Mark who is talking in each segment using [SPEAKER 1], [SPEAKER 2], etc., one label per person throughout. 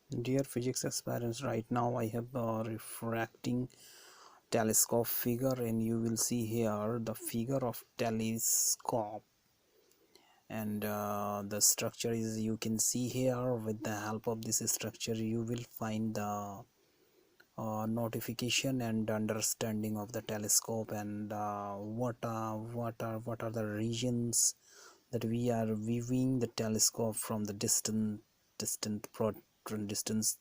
[SPEAKER 1] Dear physics aspirants, right now I have a refracting telescope figure, and you will see here the figure of telescope, and the structure is, you can see here. With the help of this structure you will find the notification and understanding of the telescope, and what are the regions that we are viewing the telescope from the distance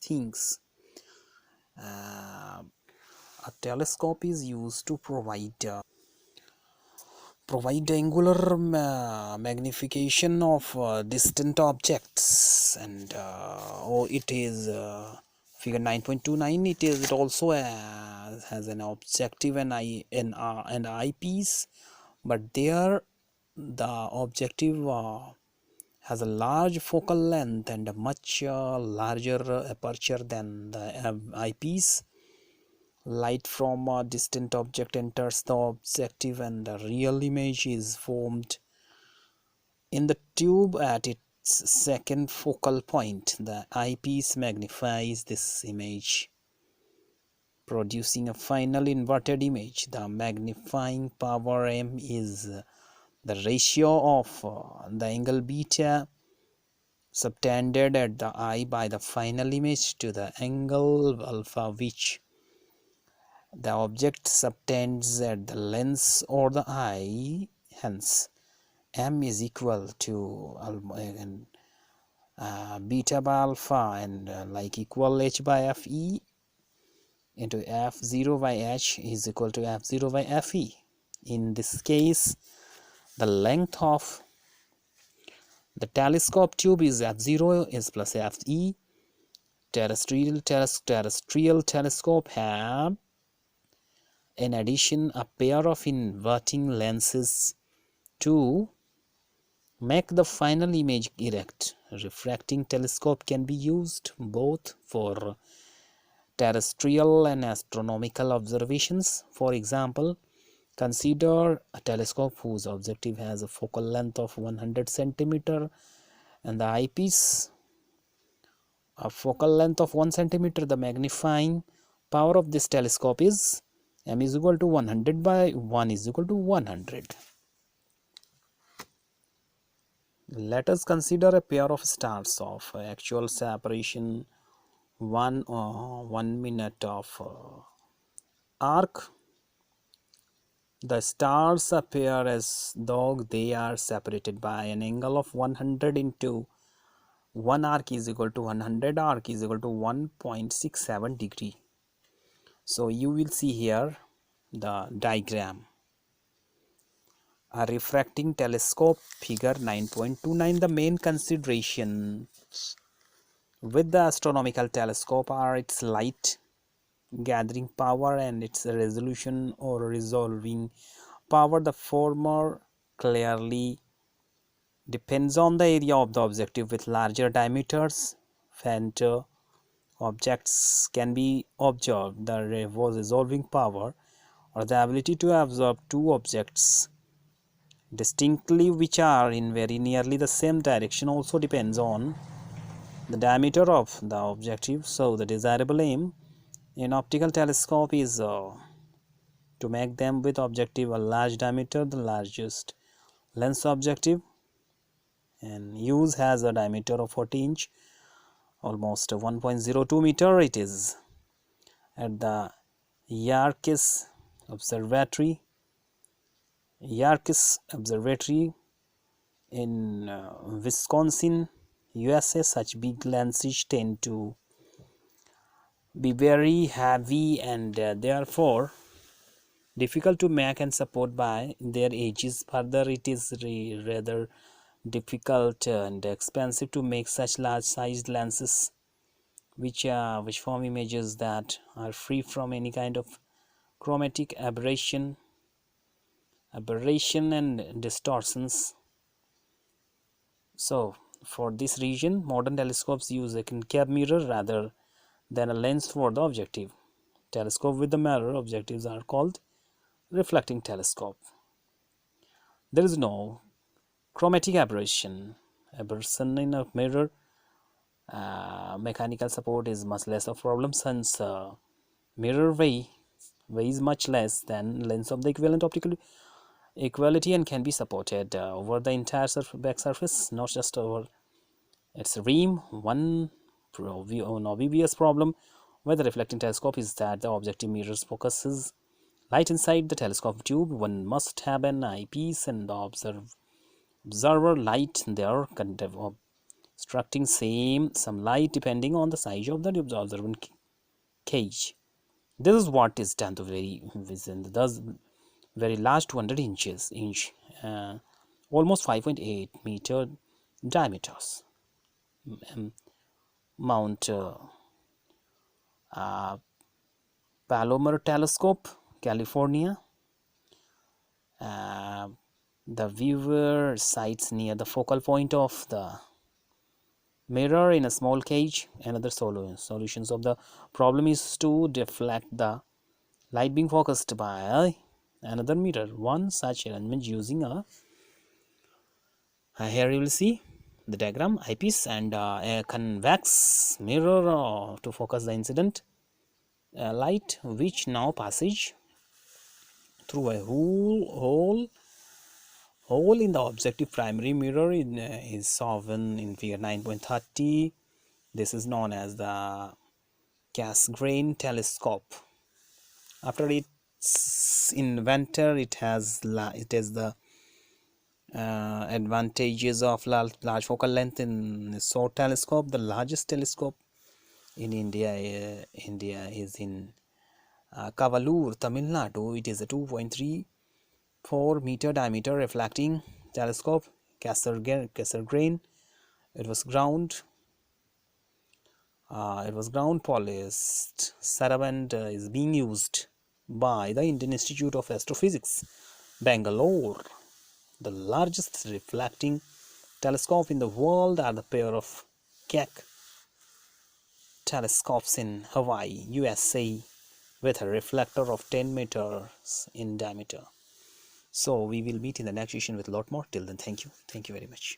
[SPEAKER 1] things. uh, a telescope is used to provide angular magnification of distant objects, and it is figure 9.29. It also has an objective and and eyepiece, but there the objective has a large focal length and a much larger aperture than the eyepiece. Light from a distant object enters the objective, and the real image is formed in the tube at its second focal point. The eyepiece magnifies this image, producing a final inverted image. The magnifying power M is the ratio of the angle beta subtended at the eye by the final image to the angle alpha which the object subtends at the lens or the eye. Hence M is equal to beta by alpha, and like equal h by fe into f0 by h is equal to f0 by fe. In this case, the length of the telescope tube is f0 is plus fe. Terrestrial telescope have in addition a pair of inverting lenses to make the final image erect. Refracting telescope can be used both for terrestrial and astronomical observations. For example, consider a telescope whose objective has a focal length of 100 centimeter and the eyepiece a focal length of 1 centimeter. The magnifying power of this telescope is m is equal to 100 by 1 is equal to 100. Let us consider a pair of stars of actual separation 1 minute of arc. The stars appear as though they are separated by an angle of 100 into 1 arc is equal to 100 arc is equal to 1.67 degree. So you will see here the diagram. A refracting telescope, figure 9.29. The main considerations with the astronomical telescope are its light gathering power and its resolution or resolving power. The former clearly depends on the area of the objective. With larger diameters, fainter objects can be observed. The resolving power, or the ability to absorb two objects distinctly which are in very nearly the same direction, also depends on the diameter of the objective. So the desirable aim in optical telescope is to make them with objective a large diameter, the largest lens objective, and use has a diameter of 40 inch, almost 1.02 meter. It is at the Yerkes Observatory in Wisconsin, USA. Such big lenses tend to be very heavy and therefore difficult to make and support by their edges. Further, it is rather difficult and expensive to make such large sized lenses which form images that are free from any kind of chromatic aberration and distortions. So for this reason, modern telescopes use a concave mirror rather than a lens for the objective. Telescope with the mirror objectives are called reflecting telescope. There is no chromatic aberration in a mirror Mechanical support is much less of problem since mirror weighs much less than lens of the equivalent optical equality and can be supported over the entire back surface, not just over its rim. One obvious problem with the reflecting telescope is that the objective mirrors focuses light inside the telescope tube. One must have an eyepiece and the observer light there obstructing some light depending on the size of the observant cage. This is what is done to very large 200 inch, almost 5.8 meter diameters. Mount Palomar Telescope, California. The viewer sights near the focal point of the mirror in a small cage. Another solutions of the problem is to deflect the light being focused by another mirror. One such arrangement using here you will see the diagram, eyepiece and a convex mirror to focus the incident light, which now passes through a hole in the objective primary mirror is shown in figure 9.30. This is known as the Cassegrain telescope. After its inventor, it has the advantages of large focal length in a short telescope. The largest telescope in India is in Kavalur, Tamil Nadu. It is a 2.34 meter diameter reflecting telescope, Cassegrain. It was ground polished setup and is being used by the Indian Institute of Astrophysics, Bangalore. The largest reflecting telescope in the world are the pair of Keck telescopes in Hawaii, USA, with a reflector of 10 meters in diameter. So we will meet in the next session with a lot more. Till then, thank you very much.